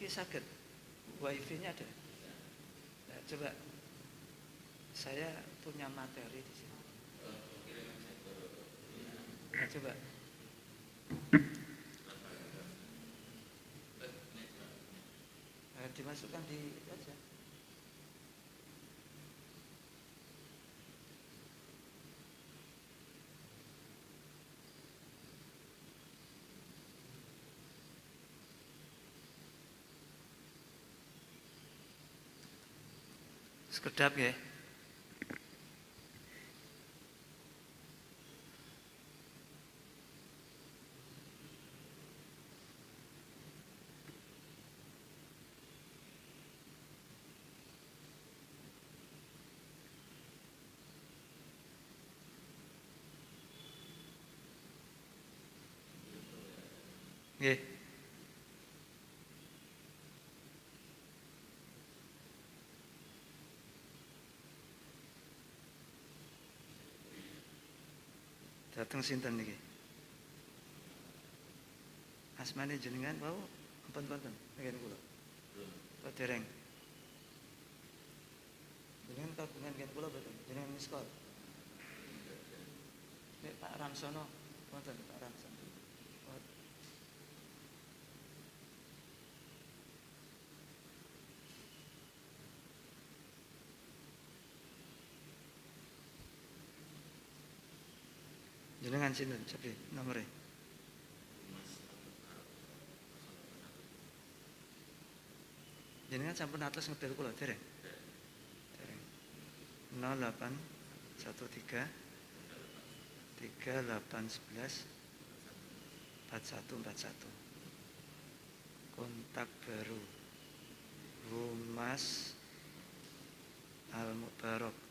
Niki saged wifi-nya ada. Nah, coba saya punya materi di sini. Nah, coba. Nah, dimasukkan di aja. Sekedap ya. Nggih. Dateng sinten niki? Asmane jenengan wau ampun-ampun ngene kula. Oh, dereng. Jenengan kagungan ngen kula boten? Jenengan miskol. Nek Pak Ramsono wonten Pak Ramsono. Oh. Jenengan sinten? Sepi nomore? Jenengan sampun atus ngedel kula dereng? Dereng. 0813 3811 4141. Kontak baru Humas Al-Mubarak.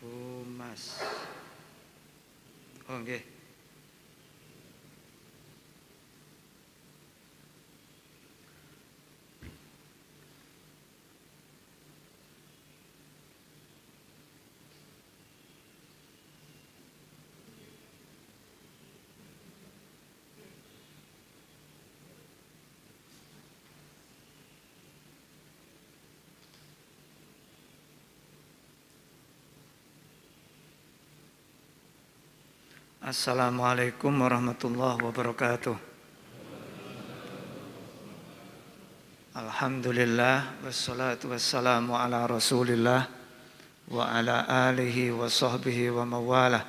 Humas. Oh nggih. Assalamualaikum warahmatullahi wabarakatuh. Alhamdulillah wassalatu wassalamu ala Rasulillah wa ala alihi wa sahbihi wa mawalah.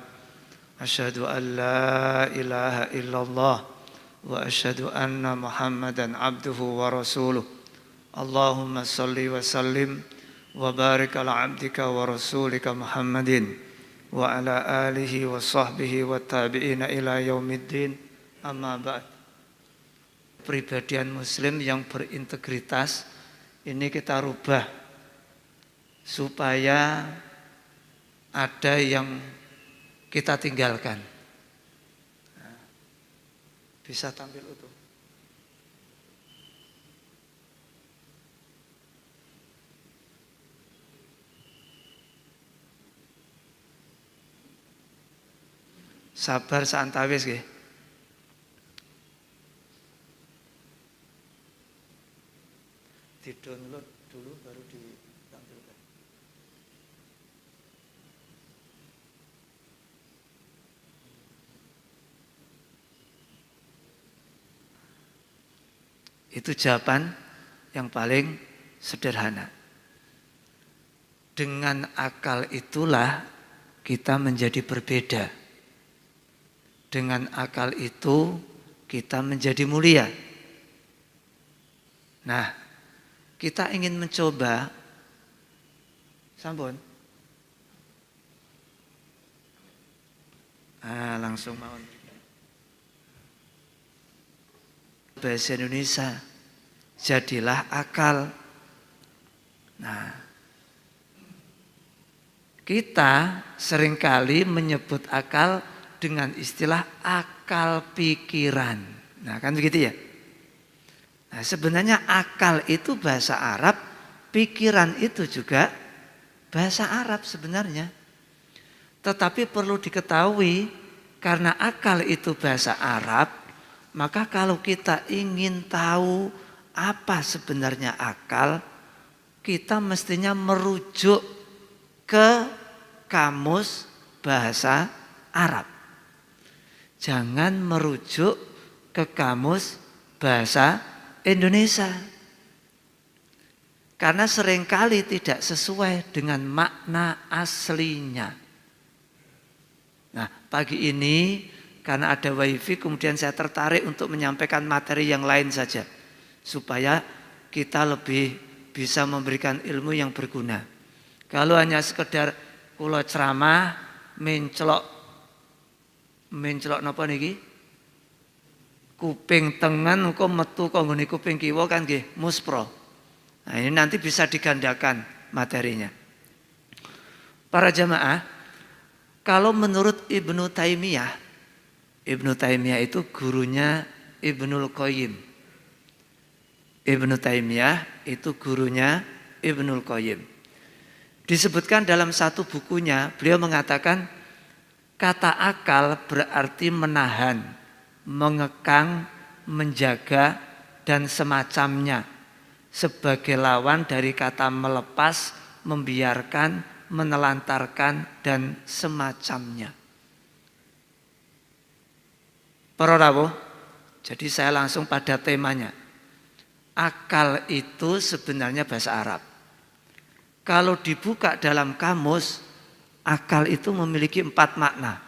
Asyhadu an la ilaha illallah wa asyhadu anna Muhammadan abduhu wa rasuluh. Allahumma salli wa sallim wa barik ala abdika wa rasulika Muhammadin wa ala alihi wa sahbihi wa tabi'ina ila yaumiddin, amma ba'd. Pribadian muslim yang berintegritas ini kita rubah supaya ada yang kita tinggalkan. Bisa tampil utuh. Sabar saantawis nggih. Di-download dulu baru ditampilkan. Itu jawaban yang paling sederhana. Dengan akal itulah kita menjadi berbeda. Dengan akal itu kita menjadi mulia. Nah, kita ingin mencoba, sampun. Langsung mau. Bahasa Indonesia, jadilah akal. Nah, kita seringkali menyebut akal dengan istilah akal pikiran. Nah, kan begitu ya? Nah, sebenarnya akal itu bahasa Arab, pikiran itu juga bahasa Arab sebenarnya. Tetapi perlu diketahui, karena akal itu bahasa Arab, maka kalau kita ingin tahu apa sebenarnya akal, kita mestinya merujuk ke kamus bahasa Arab. Jangan merujuk ke kamus bahasa Indonesia. Karena seringkali tidak sesuai dengan makna aslinya. Nah, pagi ini karena ada wifi kemudian saya tertarik untuk menyampaikan materi yang lain saja. Supaya kita lebih bisa memberikan ilmu yang berguna. Kalau hanya sekedar kula ceramah mencelok napa niki? Kuping tengen engko metu kok nggone kuping kiwa kan nggih muspro. Nah, ini nanti bisa digandakan materinya. Para jamaah, kalau menurut Ibnu Taimiyah itu gurunya Ibnul Qayyim. Ibnu Taimiyah itu gurunya Ibnul Qayyim. Disebutkan dalam satu bukunya, beliau mengatakan kata akal berarti menahan, mengekang, menjaga, dan semacamnya. Sebagai lawan dari kata melepas, membiarkan, menelantarkan, dan semacamnya. Para rawuh, jadi saya langsung pada temanya. Akal itu sebenarnya bahasa Arab. Kalau dibuka dalam kamus, akal itu memiliki 4 makna.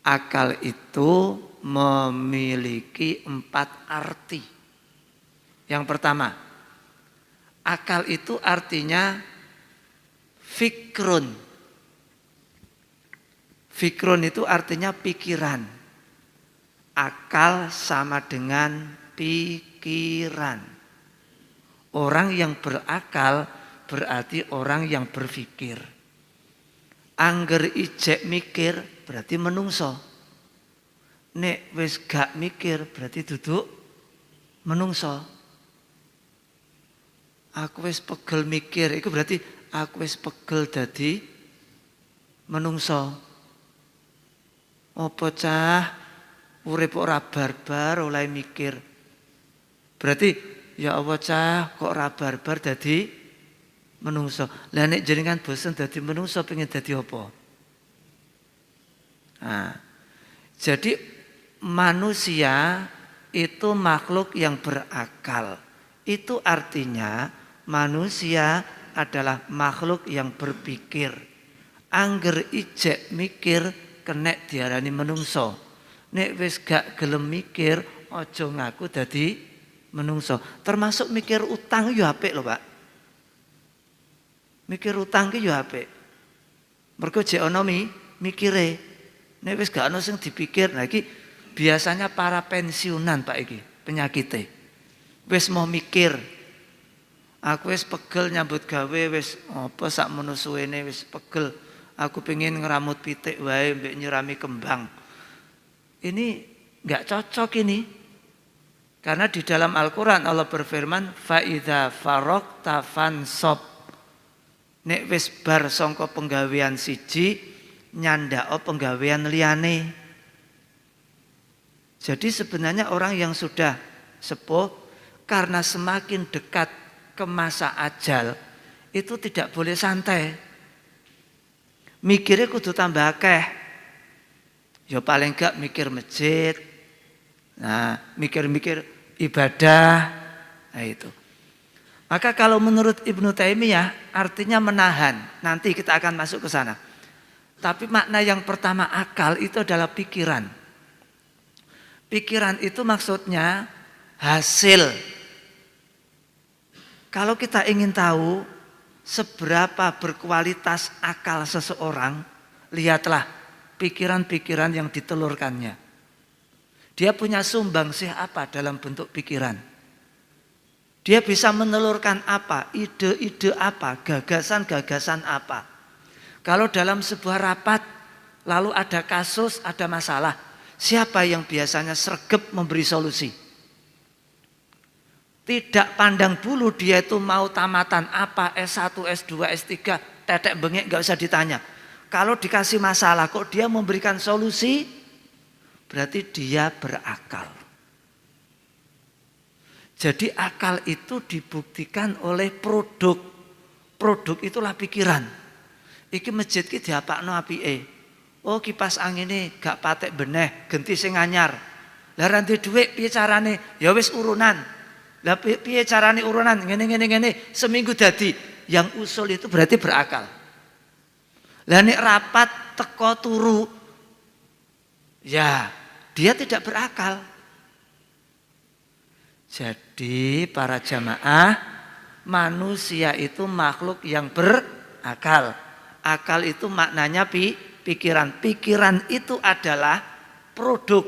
Akal itu memiliki 4 arti. Yang pertama, akal itu artinya fikrun. Fikrun itu artinya pikiran. Akal sama dengan pikiran. Orang yang berakal berarti orang yang berpikir. Angger ijek mikir berarti menungso. Nek wis gak mikir berarti duduk menungso. Aku wis pegel mikir, itu berarti aku wis pegel dadi menungso. Apa cah urip ora barbar oleh mikir. Berarti ya Allah cah kok ora barbar dadi menungso. Lah nek jenengan bosen dadi menungso pengen dadi apa? Nah, jadi manusia itu makhluk yang berakal. Itu artinya manusia adalah makhluk yang berpikir. Angger ijek mikir kenek diarani menungso. Nek wis gak gelem mikir aja ngaku dadi menungso. Termasuk mikir utang yo apik lho, Pak. Mikir utang ki yo apik. Mergo jek ana mikire. Nek wis gak ana sing dipikir, nah iki biasanya para pensiunan Pak iki penyakite. Wis mau mikir. Aku wis pegel nyambut gawe wis apa sakmono suwene wis pegel. Aku pengen ngeramut pitik wae mbek nyirami kembang. Ini enggak cocok ini. Karena di dalam Al-Qur'an Allah berfirman fa idza faraqta fansab. Nek wis bar sangka penggawean siji nyandhak penggawean liyane. Jadi sebenarnya orang yang sudah sepuh karena semakin dekat ke masa ajal itu tidak boleh santai. Mikirnya kudu tambah akeh. Ya paling gak mikir masjid. Nah, mikir-mikir ibadah. Nah itu. Maka kalau menurut Ibnu Taimiyah artinya menahan. Nanti kita akan masuk ke sana. Tapi makna yang pertama akal itu adalah pikiran. Pikiran itu maksudnya hasil Kalau kita ingin tahu seberapa berkualitas akal seseorang, lihatlah pikiran-pikiran yang ditelurkannya. Dia punya sumbangsih apa dalam bentuk pikiran? Dia bisa menelurkan apa? Ide-ide apa? Gagasan-gagasan apa? Kalau dalam sebuah rapat, lalu ada kasus, ada masalah, siapa yang biasanya sregep memberi solusi? Tidak pandang bulu dia itu mau tamatan apa, S1, S2, S3, tetek bengek gak usah ditanya. Kalau dikasih masalah kok dia memberikan solusi, berarti dia berakal. Jadi akal itu dibuktikan oleh produk. Produk itulah pikiran. Iki masjid ki diapakno apike. Oh kipas angin ini gak patek beneh, genti sing anyar. Lah ra ndek dhuwit piye carane? Ya wis urunan. Lah piye carane urunan? Ngene seminggu dadi. Yang usul itu berarti berakal. Lah nek rapat teko turu, ya dia tidak berakal. Jadi para jamaah, manusia itu makhluk yang berakal. Akal itu maknanya pikiran. Pikiran itu adalah produk.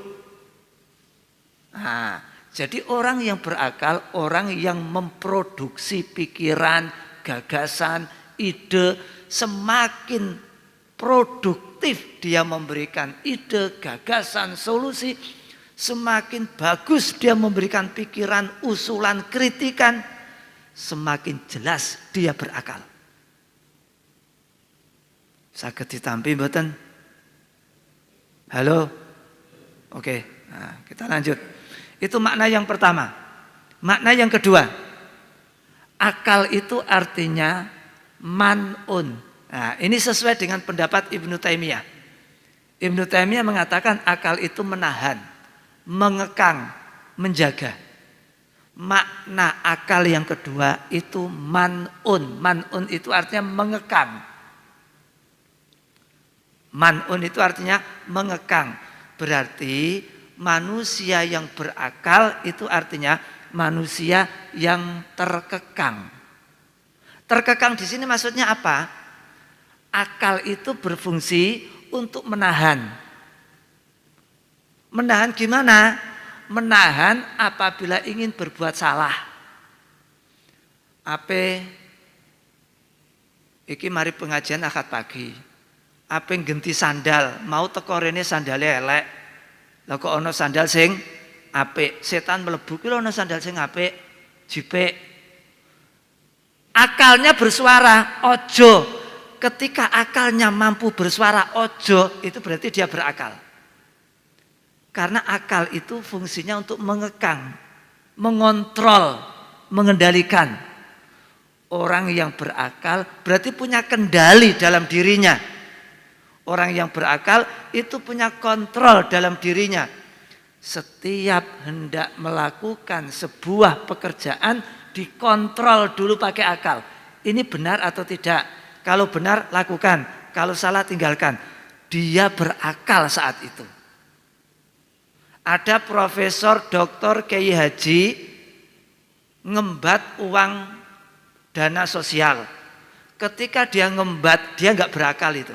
Nah, jadi orang yang berakal, orang yang memproduksi pikiran, gagasan, ide, semakin produktif dia memberikan ide, gagasan, solusi, semakin bagus dia memberikan pikiran, usulan, kritikan, semakin jelas dia berakal. Saged ditampi mboten? Halo? Oke, nah, kita lanjut. Itu makna yang pertama. Makna yang kedua, akal itu artinya man'un. Nah, ini sesuai dengan pendapat Ibnu Taimiyah. Ibnu Taimiyah mengatakan akal itu menahan, mengekang, menjaga. Makna akal yang kedua itu man'un. Man'un itu artinya mengekang. Man'un itu artinya mengekang. Berarti manusia yang berakal itu artinya manusia yang terkekang. Terkekang di sini maksudnya apa? Akal itu berfungsi untuk menahan. Menahan gimana? Menahan apabila ingin berbuat salah. Ape iki mari pengajian akad pagi. Ape genti sandal, mau teko rene sandale elek. Lah kok ana sandal sing apik, setan mlebu ki ana sandal sing apik, jipik. Akalnya bersuara, ojo. Ketika akalnya mampu bersuara ojo, itu berarti dia berakal. Karena akal itu fungsinya untuk mengekang, mengontrol, mengendalikan. Orang yang berakal berarti punya kendali dalam dirinya. Orang yang berakal itu punya kontrol dalam dirinya. Setiap hendak melakukan sebuah pekerjaan dikontrol dulu pakai akal. Ini benar atau tidak? Kalau benar lakukan, kalau salah tinggalkan. Dia berakal saat itu. Ada profesor, doktor, kiai haji ngembat uang dana sosial. Ketika dia ngembat, dia nggak berakal itu.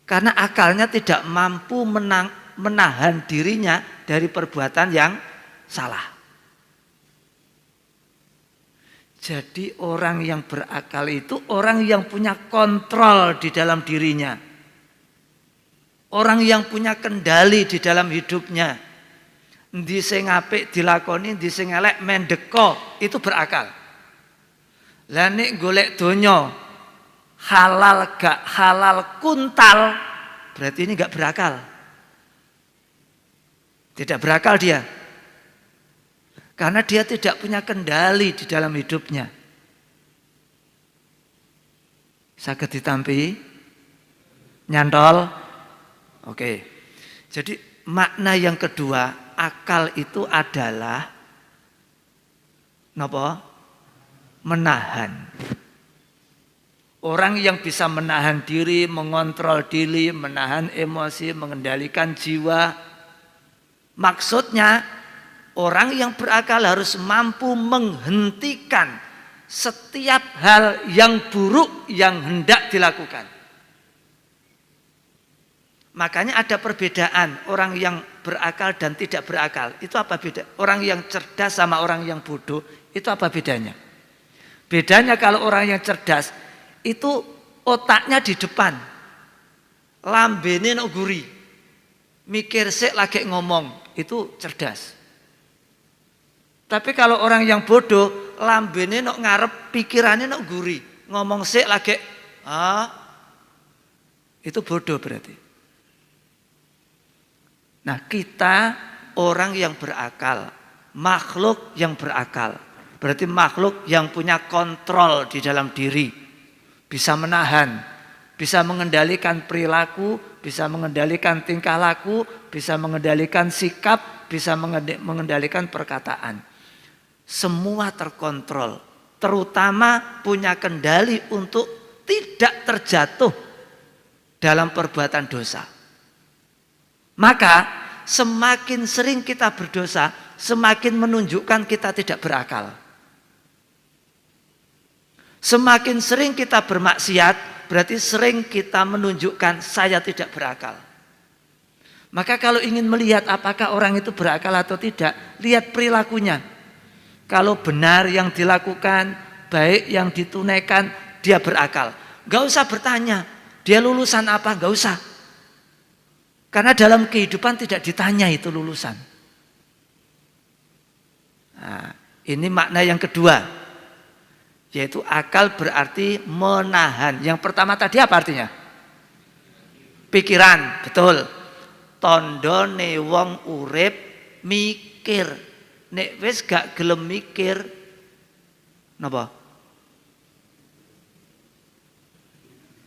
Karena akalnya tidak mampu menahan dirinya dari perbuatan yang salah. Jadi orang yang berakal itu orang yang punya kontrol di dalam dirinya. Orang yang punya kendali di dalam hidupnya. Ndi sing apik dilakoni, ndi sing elek mendeko, itu berakal. Lah nek golek donya halal gak halal kuntal, berarti ini gak berakal. Tidak berakal dia. Karena dia tidak punya kendali di dalam hidupnya. Saged ditampi? Nyantol? Oke. Jadi makna yang kedua, akal itu adalah napa? Menahan. Orang yang bisa menahan diri, mengontrol diri, menahan emosi, mengendalikan jiwa. Maksudnya Orang yang berakal harus mampu menghentikan setiap hal yang buruk yang hendak dilakukan. Makanya ada perbedaan orang yang berakal dan tidak berakal. Itu apa beda? Orang yang cerdas sama orang yang bodoh, itu apa bedanya? Bedanya kalau orang yang cerdas itu otaknya di depan, lambene nok guri, mikir sik lagi ngomong, itu cerdas. Tapi kalau orang yang bodoh, lambene nok ngarep, pikirannya nok guri, ngomong sik lagi, itu bodoh berarti. Nah, kita orang yang berakal, makhluk yang berakal, berarti makhluk yang punya kontrol di dalam diri, bisa menahan, bisa mengendalikan perilaku, bisa mengendalikan tingkah laku, bisa mengendalikan sikap, bisa mengendalikan perkataan. Semua terkontrol, terutama punya kendali untuk tidak terjatuh dalam perbuatan dosa. Maka semakin sering kita berdosa, semakin menunjukkan kita tidak berakal. Semakin sering kita bermaksiat, berarti sering kita menunjukkan saya tidak berakal. Maka kalau ingin melihat apakah orang itu berakal atau tidak, lihat perilakunya. Kalau benar yang dilakukan, baik yang ditunaikan, dia berakal. Gak usah bertanya, dia lulusan apa, gak usah. Karena dalam kehidupan tidak ditanya itu lulusan. Nah, ini makna yang kedua, yaitu akal berarti menahan. Yang pertama tadi apa artinya? Pikiran, betul. Tondone wong urip mikir. Nek wis gak gelem mikir, napa?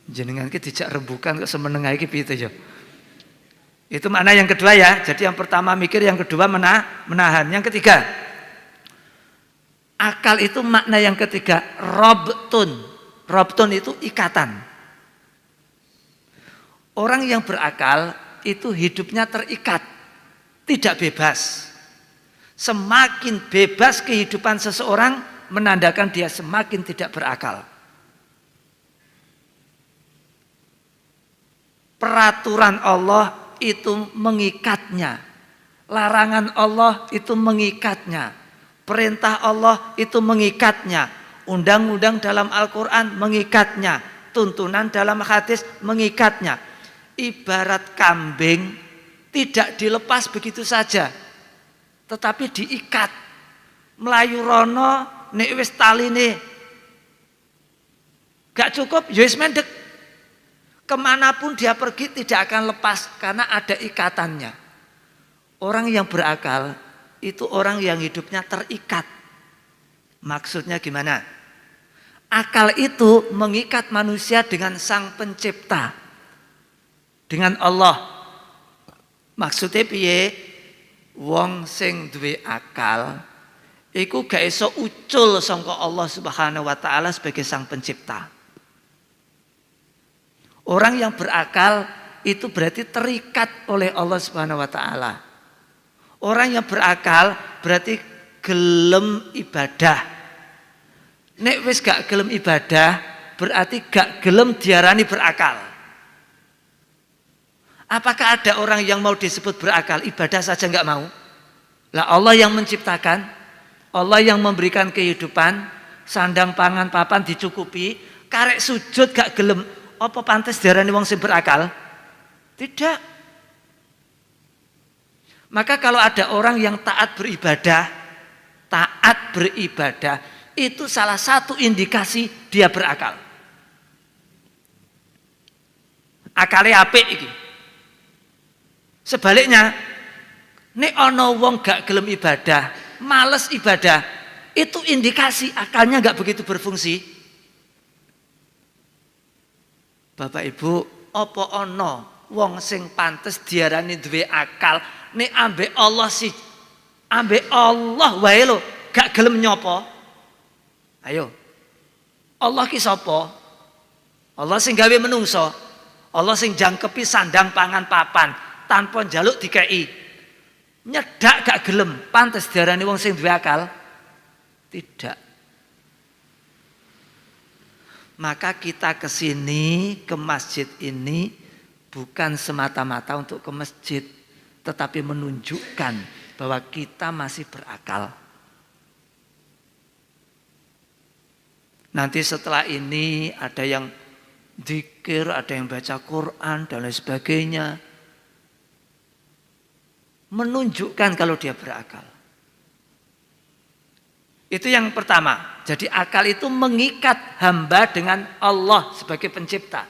Jenengan ki dijak rembukan kok semenengah iki piye to ya? Itu makna yang kedua ya. Jadi yang pertama mikir, yang kedua menahan. Yang ketiga, akal itu makna yang ketiga robtun. Robtun itu ikatan. Orang yang berakal itu hidupnya terikat, tidak bebas. Semakin bebas kehidupan seseorang menandakan dia semakin tidak berakal. Peraturan Allah itu mengikatnya, larangan Allah itu mengikatnya, perintah Allah itu mengikatnya, undang-undang dalam Al-Quran mengikatnya, tuntunan dalam hadis mengikatnya. Ibarat kambing tidak dilepas begitu saja, tetapi diikat. Melayu rono nek wis taline gak cukup, ya wis mendek. Kemanapun dia pergi tidak akan lepas karena ada ikatannya. Orang yang berakal itu orang yang hidupnya terikat. Maksudnya gimana? Akal itu mengikat manusia dengan Sang Pencipta, dengan Allah. Maksudnya piye? Wong sing duwe akal iku gak iso ucul sangka Allah Subhanahu wa taala sebagai Sang Pencipta. Orang yang berakal itu berarti terikat oleh Allah Subhanahu wa taala. Orang yang berakal berarti gelem ibadah. Nek wis gak gelem ibadah berarti gak gelem diarani berakal. Apakah ada orang yang mau disebut berakal, ibadah saja gak mau? Lah Allah yang menciptakan, Allah yang memberikan kehidupan, sandang pangan papan dicukupi, karek sujud gak gelem. Apa pantas diarani wong sing berakal? Tidak. Maka kalau ada orang yang taat beribadah itu salah satu indikasi dia berakal. Akale apik iki. Sebaliknya, nek ana wong gak gelem ibadah, males ibadah, itu indikasi akalnya gak begitu berfungsi. Bapak Ibu, apa ana wong sing pantes diarani duwe akal nek ambek Allah ambek Allah wae lho gak gelem nyopo? Ayo. Allah ki sapa? Allah sing gawe menungso. Allah sing jangkepi sandang pangan papan tanpa njaluk dikei. Nyedak gak gelem, pantes diarani wong sing duwe akal? Tidak. Maka kita ke sini, ke masjid ini bukan semata-mata untuk ke masjid, tetapi menunjukkan bahwa kita masih berakal. Nanti setelah ini ada yang dzikir, ada yang baca Quran dan lain sebagainya. Menunjukkan kalau dia berakal. Itu yang pertama. Jadi akal itu mengikat hamba dengan Allah sebagai pencipta.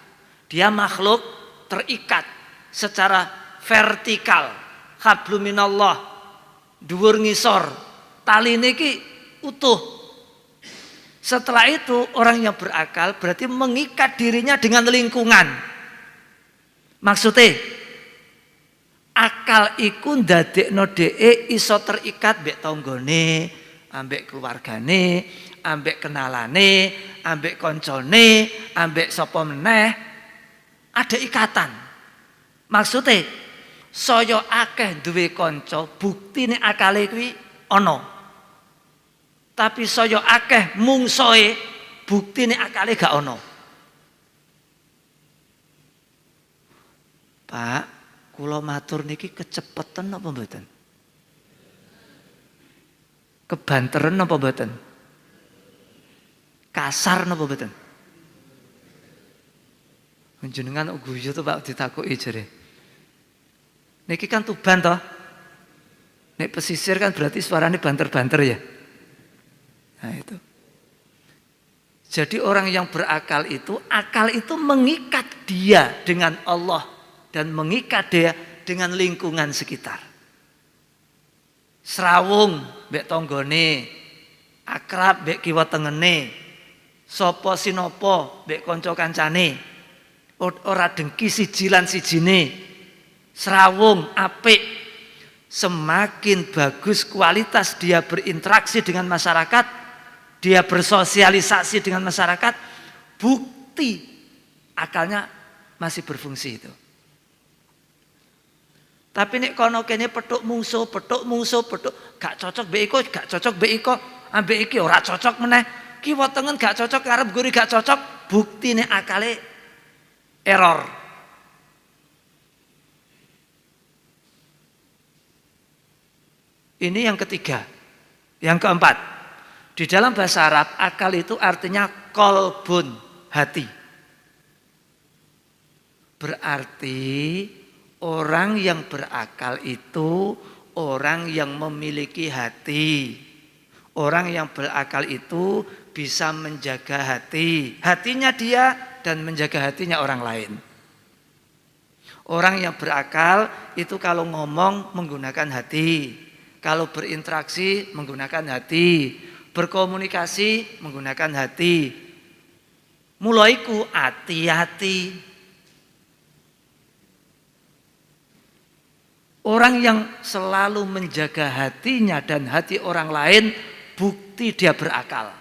Dia makhluk terikat secara vertikal. Hablum minallah, dhuwur ngisor. Tali niki utuh. Setelah itu orang yang berakal berarti mengikat dirinya dengan lingkungan. Maksudnya akal iku ndadekno dhek iso terikat mbek tanggane, ambek keluargane, ambek kenalane, ambek koncone, ambek sapa meneh, ada ikatan. Maksudnya saya akeh duwe kanca, buktine akale kuwi ana. Tapi saya akeh mungsoe, buktine akale gak ana. Pak, kula matur niki kecepetan apa mboten? Kebanteren apa mboten? Kasar napa mboten? Jenengan guyu to Pak ditakoki jare. Niki kan Tuban toh. Nek pesisir kan berarti suaranya banter-banter ya. Nah itu. Jadi orang yang berakal itu, akal itu mengikat dia dengan Allah dan mengikat dia dengan lingkungan sekitar. Srawung mbek tanggane, akrab mbek kiwa tengene, sapa sinopo mbek kanca kancane, ora dengki siji lan sijine, srawung apik. Semakin bagus kualitas dia berinteraksi dengan masyarakat, dia bersosialisasi dengan masyarakat, bukti akalnya masih berfungsi itu. Tapi nek kono kene petuk mungsuh, gak cocok mbek iko, gak cocok mbek iko, ambek iki ora cocok meneh. Kiwa tengen gak cocok, karep guri gak cocok, buktine akale error. Ini yang ketiga. Yang keempat, di dalam bahasa Arab akal itu artinya kolbun, hati. Berarti orang yang berakal itu orang yang memiliki hati. Orang yang berakal itu bisa menjaga hati. Hatinya dia dan menjaga hatinya orang lain. Orang yang berakal itu kalau ngomong menggunakan hati. Kalau berinteraksi menggunakan hati, berkomunikasi menggunakan hati. Mulaiku hati-hati. Orang yang selalu menjaga hatinya dan hati orang lain, bukti dia berakal.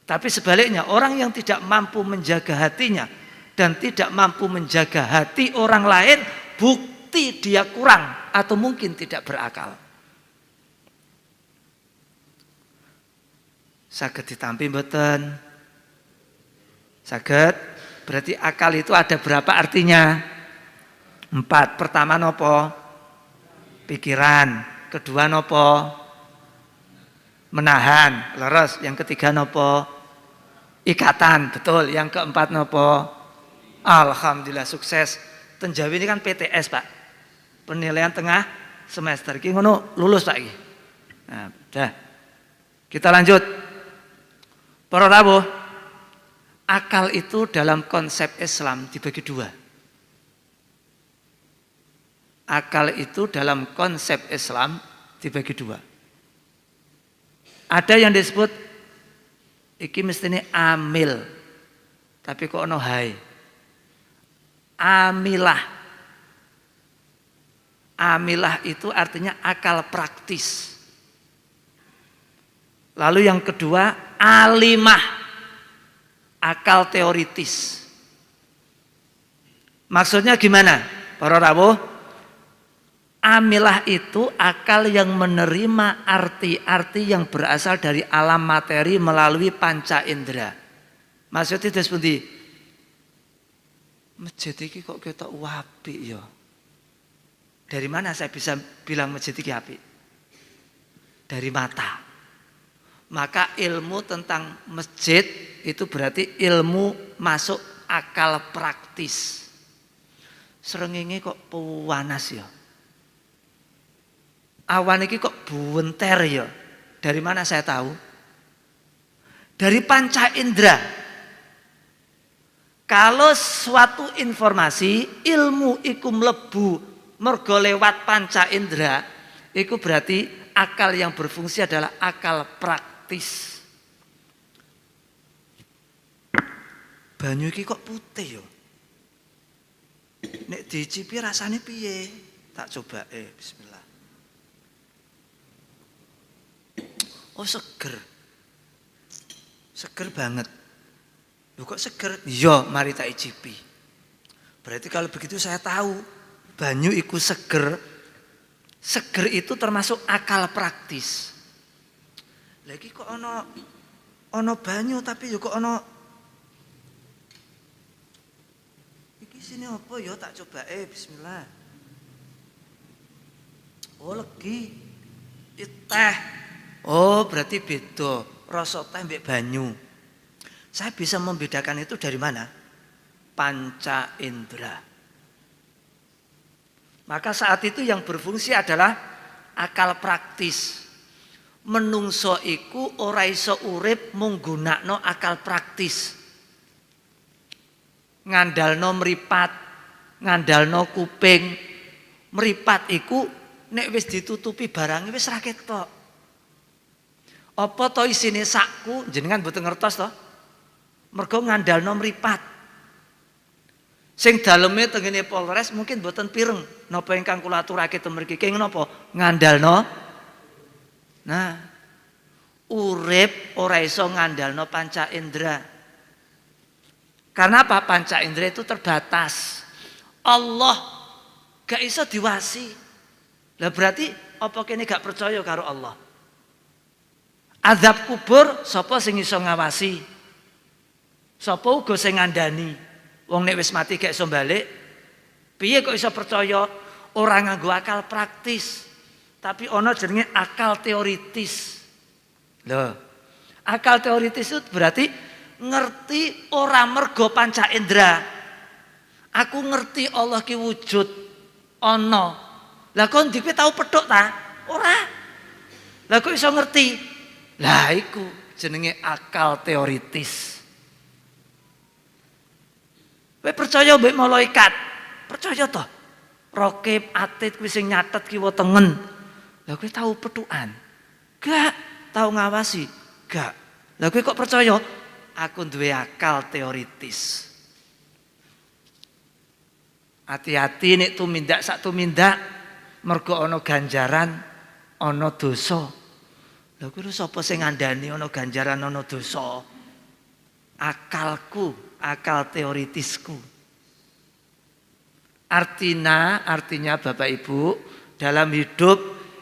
Tapi sebaliknya, orang yang tidak mampu menjaga hatinya dan tidak mampu menjaga hati orang lain, bukti dia kurang atau mungkin tidak berakal. Saged ditampi mboten? Saged. Berarti akal itu ada berapa artinya? 4. Pertama nopo? Pikiran. Kedua nopo? Menahan. Leres. Yang ketiga nopo? Ikatan. Betul. Yang keempat nopo? Alhamdulillah sukses. Tenjawi ini kan PTS Pak. Penilaian tengah semester. Iki ngono lulus Pak iki. Nah, udah. Kita lanjut. Para rawuh, akal itu dalam konsep Islam dibagi 2. Akal itu dalam konsep Islam dibagi 2. Ada yang disebut iki mestine amil. Tapi kok ono hai. Amilah. Amilah itu artinya akal praktis. Lalu yang kedua, alimah, akal teoritis. Maksudnya gimana? Para rawuh, Amilah itu akal yang menerima arti-arti yang berasal dari alam materi melalui panca indera. Maksudnya itu seperti masjid ini kok ketok apik ya. Dari mana saya bisa bilang masjid ini apik? Dari mata. Maka ilmu tentang masjid itu berarti ilmu masuk akal praktis. Srengenge kok panas ya. Awan iki kok buenter ya. Dari mana saya tahu? Dari panca indera. Kalau suatu informasi ilmu iku mlebu mergo lewat panca indera, iku berarti akal yang berfungsi adalah akal praktis. Banyu iki kok putih ya. Nek dicipi rasane piye? Tak coba bismillah. Oh seger. Seger banget. Loh kok seger? Iya, mari tak icipi. Berarti kalau begitu saya tahu banyu iku seger. Seger itu termasuk akal praktis. Lagi kok ono banyu tapi yo kok ono iki sini apa ya tak coba bismillah. Oh legi teh. Oh berarti beda rasa teh mbek banyu. Saya bisa membedakan itu dari mana? Panca indera. Maka saat itu yang berfungsi adalah akal praktis. Menungso iku ora iso urip mung gunakno akal praktis. Ngandalno mripat, ngandalno kuping. Mripat iku nek wis ditutupi barang wis ra ketok. Apa to isine sakku jenengan mboten ngertos to? Mergo ngandalno mripat. Sing daleme tengene Polres mungkin mboten pireng napa ingkang kula aturake ten mriki kenging napa ngandalno. Nah, urip ora iso ngandalno panca indera. Karena apa? Panca indera itu terbatas. Allah gak iso diwasi. Lah berarti apa kene gak percaya karo Allah? Azab kubur sapa sing iso ngawasi? Sapa uga sing ngandani? Wong nek wis mati gak iso balik. Piye kok iso percaya? Ora nganggo akal praktis, tapi ana jenenge akal teoritis. Loh, akal teoritis itu berarti ngerti ora mergo panca indera. Aku ngerti Allah ki wujud ana. Lah kon dhewe tau petuk ta? Ora. Lah kok iso ngerti? Lah iku jenenge akal teoritis. Kowe percaya mbek malaikat? Percaya toh? Raqib Atid kuwi sing nyatet kiwa tengen. Lah kowe tahu petukan? Gak. Tahu ngawasi? Gak. Lah kowe kok percaya? Aku duwe akal teoritis. Hati-hati nek tumindak sak tumindak mergo ana ganjaran, ana dosa. Lha kuwi sapa sing ngandani ana ganjaran ana dosa? Akalku, akal teoritisku. Artinya Bapak Ibu, dalam hidup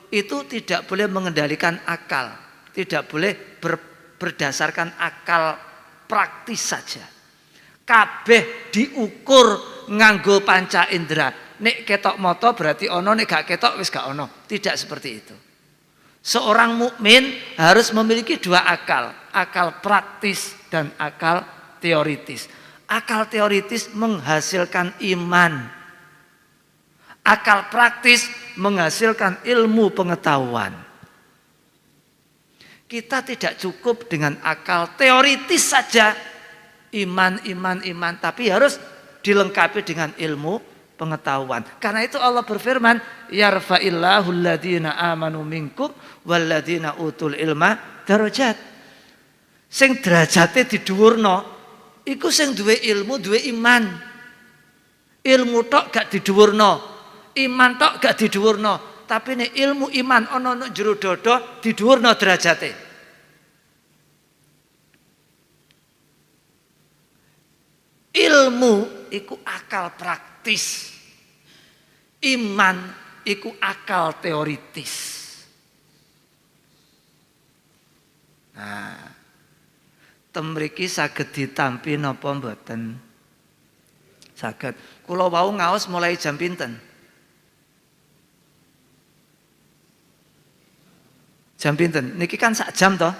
itu tidak boleh mengendalikan akal, tidak boleh berdasarkan akal praktis saja. Kabeh diukur nganggo panca indera. Nek ketok moto berarti ono, nek gak ketok wis gak ono. Tidak seperti itu. Seorang mukmin harus memiliki dua akal, akal praktis dan akal teoritis. Akal teoritis menghasilkan iman. Akal praktis menghasilkan ilmu pengetahuan. Kita tidak cukup dengan akal teoritis saja. Iman, tapi harus dilengkapi dengan ilmu pengetahuan. Karena itu Allah berfirman, yarfa'illahu alladhina amanu minkum walladhina utul ilma darajat. Sing derajate didhuwurno iku sing duwe ilmu, duwe iman. Ilmu tok gak didhuwurno, iman tok gak didhuwurno, tapi nek ilmu iman ana nang jero dada didhuwurno derajate. Ilmu iku akal praktis. Iman iku akal teoritis. Nah, temriki saged ditampi napa mboten? Saged. Kula wau ngaos mulai jam pinten? Jam pinten? Niki kan sak jam toh?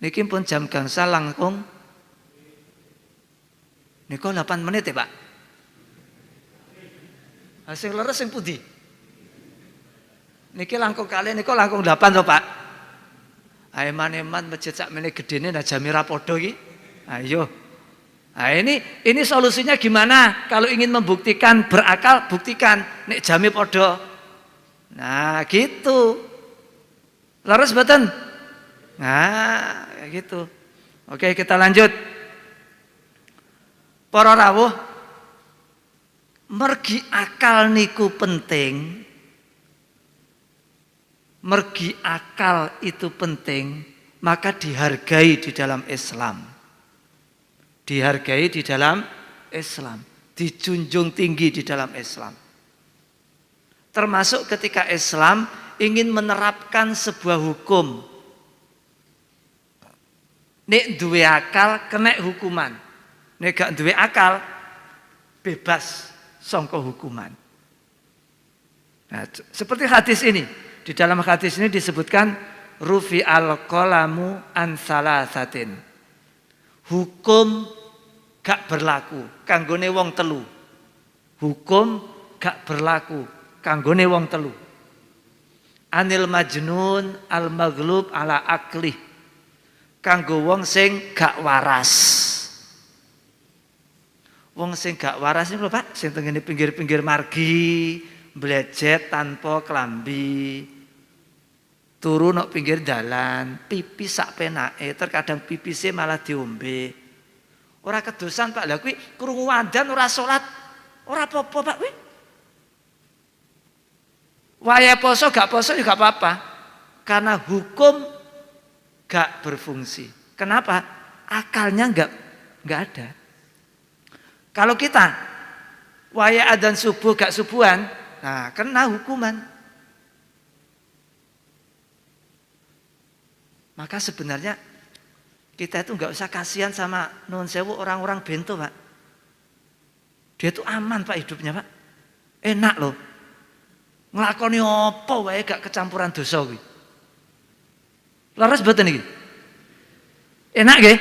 Niki pun jam gangsal langkung. Niko 8 menit ya Pak? Sing leres sing pundi? Niki langkung kali, niko langkung 8 toh Pak? Eman-eman masjid sakmene gedene nah jame ra padha iki. Ayo. Nah, ini solusinya gimana? Kalau ingin membuktikan berakal, buktikan nek jame padha. Nah, gitu. Leres mboten? Nah, kayak gitu. Oke, kita lanjut. Para rawuh, mergi akal niku penting. Mergi akal itu penting, maka dihargai di dalam Islam. Dihargai di dalam Islam, dijunjung tinggi di dalam Islam. Termasuk ketika Islam ingin menerapkan sebuah hukum. Nek duwe akal kena hukuman. Nek gak duwe akal bebas sangka hukuman. Nah, seperti hadis ini. Di dalam hadis ini disebutkan rufi al-qalamu an salasatin. Hukum gak berlaku kanggone wong telu. Hukum gak berlaku kanggone wong telu. Anil majnun al maghlub ala aklih. Kanggo wong sing gak waras. Wong sing gak waras niku lho Pak, sing tengene pinggir-pinggir margi, blejet tanpa klambi, turu nang pinggir dalan, pipis sak penake, terkadang pipisnya malah diombe. Ora kedosan Pak, lha kuwi krungu adzan ora salat, ora apa-apa Pak kuwi. Wayahe poso gak poso juga apa-apa. Karena hukum gak berfungsi. Kenapa? Akalnya enggak ada. Kalau kita wayahe adzan subuh gak subuhan, nah kena hukuman. Maka sebenarnya kita itu nggak usah kasihan sama nuwun sewu orang-orang bento Pak. Dia itu aman Pak hidupnya Pak. Enak loh. Nglakoni apa wae gak kecampuran dosa kuwi. Leres mboten iki? Enak nggih?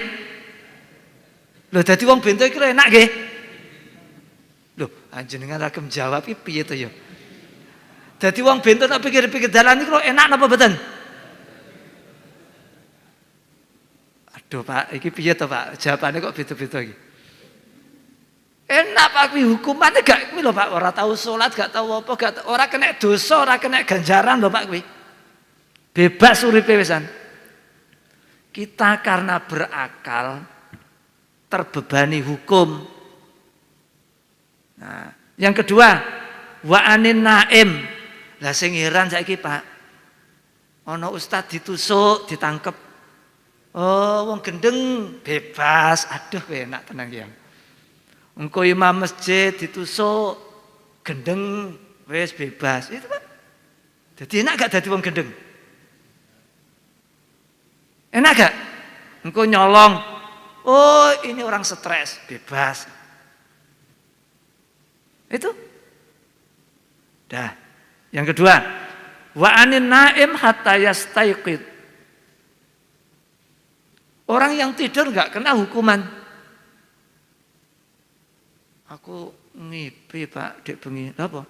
Lho dadi wong bento iki enak nggih? Lho, anjenengan ra jawab iki piye to ya? Dadi wong bento tak pikir-pikir dalan iki lho enak napa mboten? Aduh Pak, iki piye to Pak? Jawabannya kok beda-beda iki. Enak Pak kuwi hukumane gak kuwi lho Pak, ora tahu salat, gak tahu apa, ora kena dosa, ora kena ganjaran lho Pak kuwi. Bebas uripe wisan. Kita karena berakal terbebani hukum. Nah, yang kedua, wa anin naim. Lah sing heran saiki Pak. Ana ustaz ditusuk, ditangkep. Oh, wong gendeng bebas. Aduh, enak tenang ya. Engko imam masjid ditusuk, gendeng wis bebas. Itu Pak. Jadi enak gak dadi wong gendeng? Enak gak? Engko nyolong. Oh, ini orang stres, bebas. Itu. Dah. Yang kedua, wa anin naim hatta yastaiqid. Orang yang tidur enggak kena hukuman. Aku ngipi Pak, dek bengi. Apa?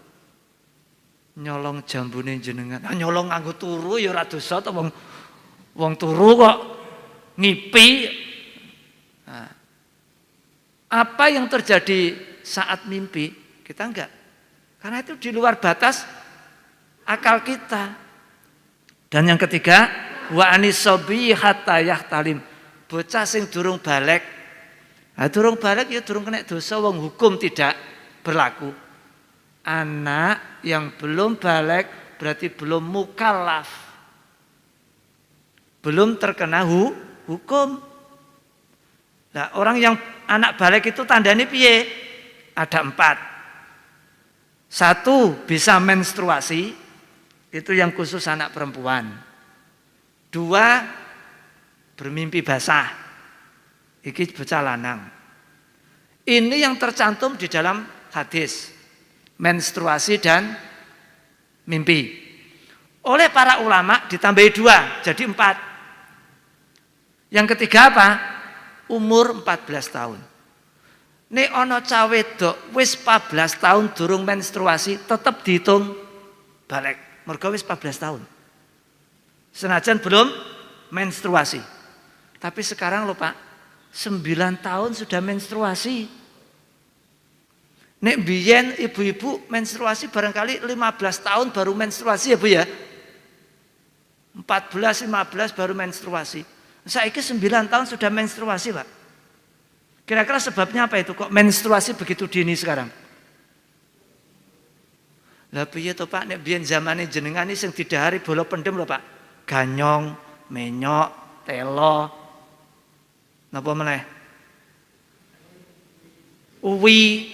Nyolong jambune jenengan. Nah, nyolong nganggo turu ya ora dosa to wong turu kok ngipi. Nah, apa yang terjadi saat mimpi kita enggak. Karena itu di luar batas akal kita. Dan yang ketiga, wa anisabi hatta yahtalim. Bocah sing durung balik. Nah, durung balik ya durung kena dosa wong hukum tidak berlaku. Anak yang belum balik berarti belum mukallaf. Belum terkena hukum. Nah, orang yang anak balik itu tandanya piye? Ada 4. Satu, bisa menstruasi, itu yang khusus anak perempuan. Dua, bermimpi basah, iki bocah lanang. Ini yang tercantum di dalam hadis, menstruasi dan mimpi. Oleh para ulama ditambahi 2, jadi 4. Yang ketiga apa? Umur 14 tahun. Nek ana cah wedok wis 14 tahun durung menstruasi tetap dihitung balik. Mergo wis 14 tahun. Senajan belum menstruasi. Tapi sekarang lho Pak, 9 tahun sudah menstruasi. Nek biyen ibu-ibu menstruasi barangkali 15 tahun baru menstruasi ya Bu ya. 14, 15 baru menstruasi. Saiki 9 tahun sudah menstruasi Pak. Kira-kira sebabnya apa itu? Kok menstruasi begitu dini sekarang? Lah piye to Pak, nek biyen zamane jenengan iki sing didahari bola pendem lho Pak. Ganyong, menyok, telo. Napa meneh? Uwi,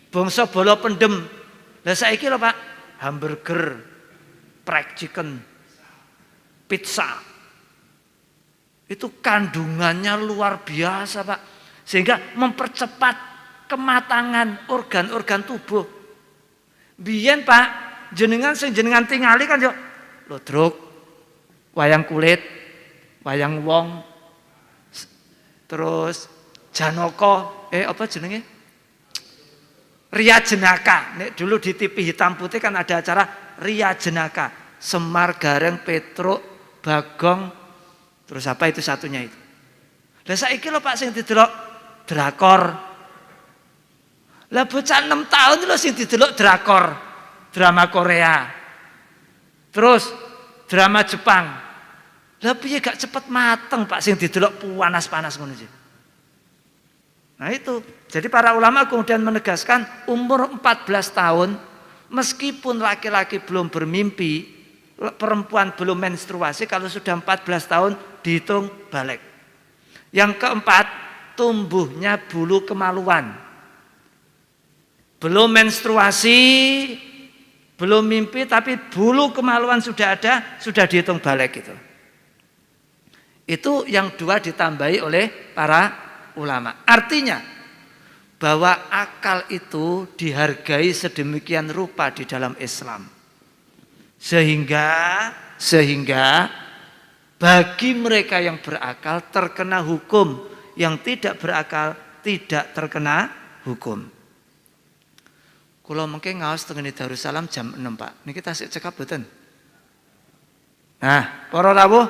bangsa bola pendem. Lah saiki lho Pak, hamburger, fried chicken, pizza. Itu kandungannya luar biasa Pak. Sehingga mempercepat kematangan organ-organ tubuh. Biyen Pak, jenengan sing jenengan tingali kan yo ludruk, wayang kulit, wayang wong, terus janaka, apa jenenge? Ria Jenaka. Nek dulu di TV hitam putih kan ada acara Ria Jenaka. Semar, Gareng, Petruk, Bagong, terus apa itu satunya itu. Lah saiki lho Pak sing didelok drakor. Lah bocah 6 tahun lho sing didelok drakor, drama Korea. Terus drama Jepang. Lah piye gak cepet mateng Pak sing didelok panas-panas ngono iki. Nah itu, jadi para ulama kemudian menegaskan umur 14 tahun meskipun laki-laki belum bermimpi, perempuan belum menstruasi, kalau sudah 14 tahun dihitung balik. Yang keempat, tumbuhnya bulu kemaluan. Belum menstruasi, belum mimpi, tapi bulu kemaluan sudah ada, sudah dihitung balik itu. Itu yang 2 ditambahi oleh para ulama. Artinya bahwa akal itu dihargai sedemikian rupa di dalam Islam. Sehingga bagi mereka yang berakal terkena hukum, yang tidak berakal tidak terkena hukum. Kula mengke ngaos teng Darussalam jam 6 Pak. Niki tasik cekap boten? Nah, para rawuh,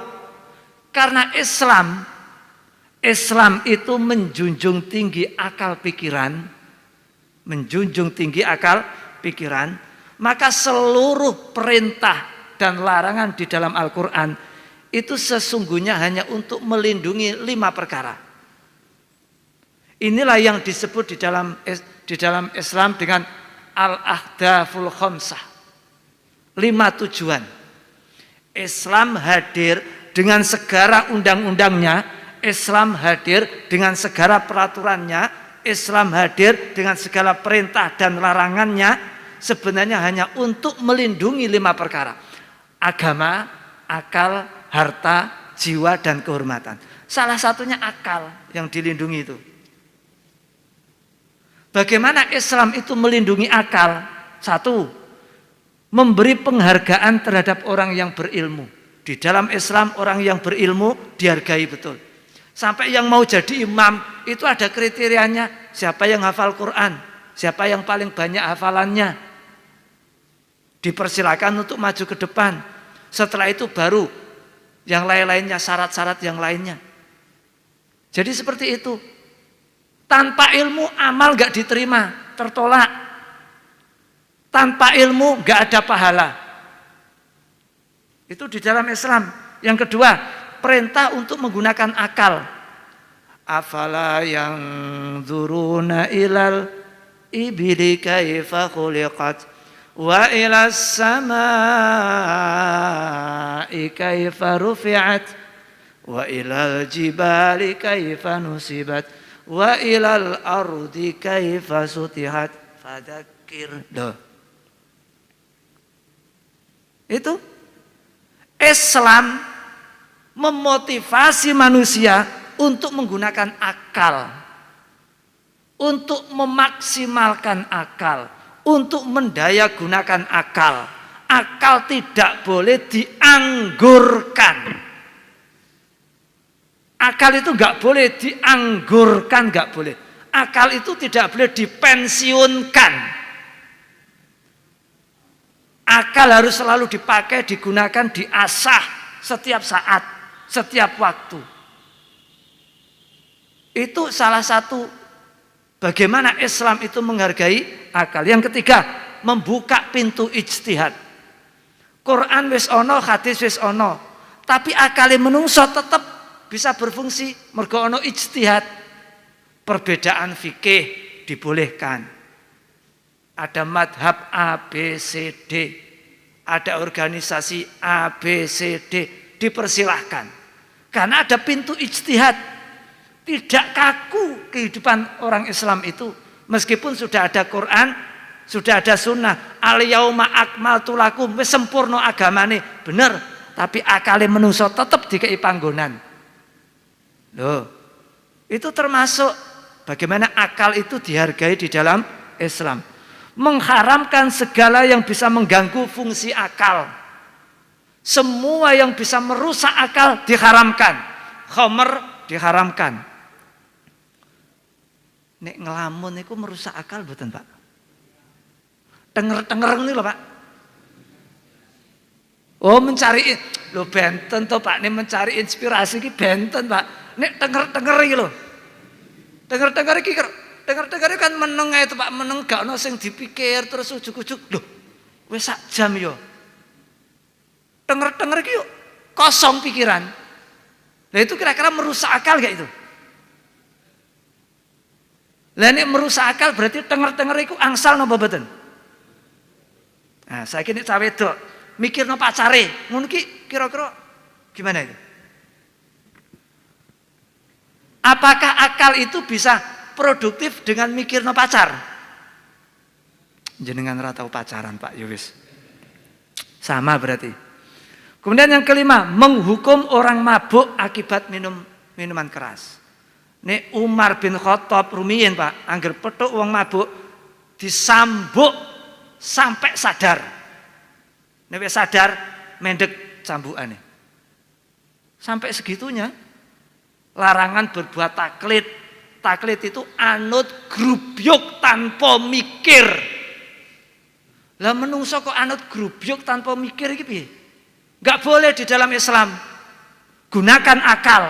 karena Islam itu menjunjung tinggi akal pikiran, maka seluruh perintah dan larangan di dalam Al-Quran itu sesungguhnya hanya untuk melindungi 5 perkara. Inilah yang disebut di dalam Islam dengan al-ahdaful khamsah. 5 tujuan. Islam hadir dengan segala undang-undangnya, Islam hadir dengan segala peraturannya, Islam hadir dengan segala perintah dan larangannya, sebenarnya hanya untuk melindungi 5 perkara. Agama, akal, harta, jiwa, dan kehormatan. Salah satunya akal yang dilindungi itu. Bagaimana Islam itu melindungi akal? 1, memberi penghargaan terhadap orang yang berilmu. Di dalam Islam orang yang berilmu dihargai betul. Sampai yang mau jadi imam itu ada kriterianya. Siapa yang hafal Quran, siapa yang paling banyak hafalannya, dipersilakan untuk maju ke depan. Setelah itu baru yang lain-lainnya, syarat-syarat yang lainnya. Jadi seperti itu. Tanpa ilmu amal gak diterima, tertolak. Tanpa ilmu gak ada pahala. Itu di dalam Islam. Yang kedua, perintah untuk menggunakan akal. Afala yang dzuruna ilal ibili kaifa khuliqat wa ilas samai kaifa rufi'at wa ilal jibali kaifa nusibat wa ilal ardi kaifa sutihat fadzakir. Itu Islam memotivasi manusia untuk menggunakan akal, untuk memaksimalkan akal, untuk mendayagunakan akal. Akal tidak boleh dianggurkan. Akal itu nggak boleh dianggurkan, nggak boleh. Akal itu tidak boleh dipensiunkan. Akal harus selalu dipakai, digunakan, diasah setiap saat, setiap waktu. Itu salah satu bagaimana Islam itu menghargai akal. Yang ketiga, membuka pintu ijtihad. Quran wis ono, hadis wis ono, tapi akale menungso tetap bisa berfungsi mergo ono ijtihad. Perbedaan fikih dibolehkan. Ada madhab A, B, C, D. Ada organisasi A, B, C, D. Dipersilahkan. Karena ada pintu ijtihad. Tidak kaku kehidupan orang Islam itu. Meskipun sudah ada Quran, sudah ada sunnah. Al-yauma akmaltu lakum, wis sempurna agamane. Bener, tapi akale menungso tetap dikei panggonan. Loh, itu termasuk bagaimana akal itu dihargai di dalam Islam. Mengharamkan segala yang bisa mengganggu fungsi akal. Semua yang bisa merusak akal diharamkan. Khamr diharamkan. Nek ngelamun itu merusak akal betul Pak? Denger-denger ini loh Pak. Oh mencari, lo benten toh Pak, ini mencari inspirasi ini benten Pak. Nek denger-denger ini loh. Denger-denger ini kan meneng itu Pak, meneng gak ono sing dipikir terus ujuk-ujuk. Loh, wes sak jam yo. Denger-denger iki yuk kosong pikiran. Nah itu kira-kira merusak akal gak itu? Lah nek merusak akal berarti denger-denger iku angsal napa mboten? Nah, saiki nek cawe wedok mikirno pacare, ngono ki kira-kira gimana itu? Apakah akal itu bisa produktif dengan mikirno pacar? Jenengan ora tau pacaran Pak, ya wis. Sama berarti. Kemudian yang kelima, menghukum orang mabuk akibat minum minuman keras. Nek Umar bin Khattab rumiyin Pak, angger petuk wong mabuk disambuk sampai sadar. Nek wis sadar mendek cambukane. Sampai segitunya. Larangan berbuat taklid. Taklid itu anut grubyuk tanpa mikir. Lah menungso kok anut grubyuk tanpa mikir iki piye? Enggak boleh di dalam Islam. Gunakan akal.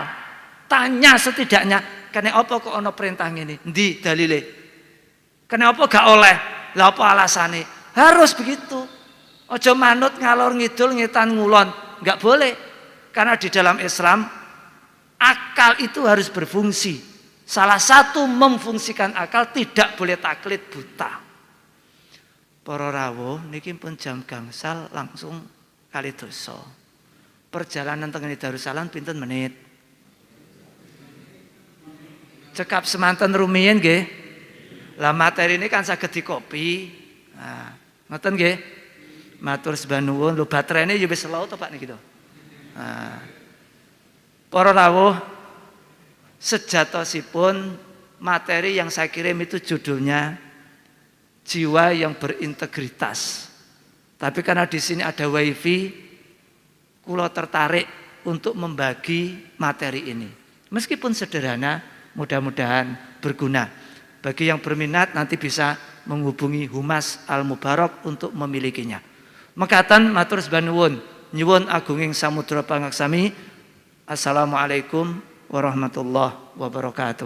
Tanya setidaknya, kene apa kok ana perintah ngene? Endi dalile? Kene apa gak oleh? Lah apa alasane? Harus begitu. Aja manut ngalor ngidul ngetan ngulon, enggak boleh. Karena di dalam Islam akal itu harus berfungsi. Salah satu memfungsikan akal tidak boleh taklid buta. Para rawuh niki pun jam gangsal langsung kali dosa. Perjalanan teng Darussalam pinten menit? Cekap semanten rumiyin nggih. Lah materi ini kan saged dikopi. Nah, ngoten nggih. Matur sembah nuwun, lho baterainya ya wis slow to Pak niki to. Nah, para rawuh, sejatosipun materi yang saya kirim itu judulnya jiwa yang berintegritas. Tapi karena di sini ada wifi, kula tertarik untuk membagi materi ini. Meskipun sederhana, mudah-mudahan berguna. Bagi yang berminat nanti bisa menghubungi Humas Al-Mubarak untuk memilikinya. Mekaten matur sembah nuwun, nyuwun agunging samudra pangaksami. Assalamualaikum warahmatullahi wabarakatuh.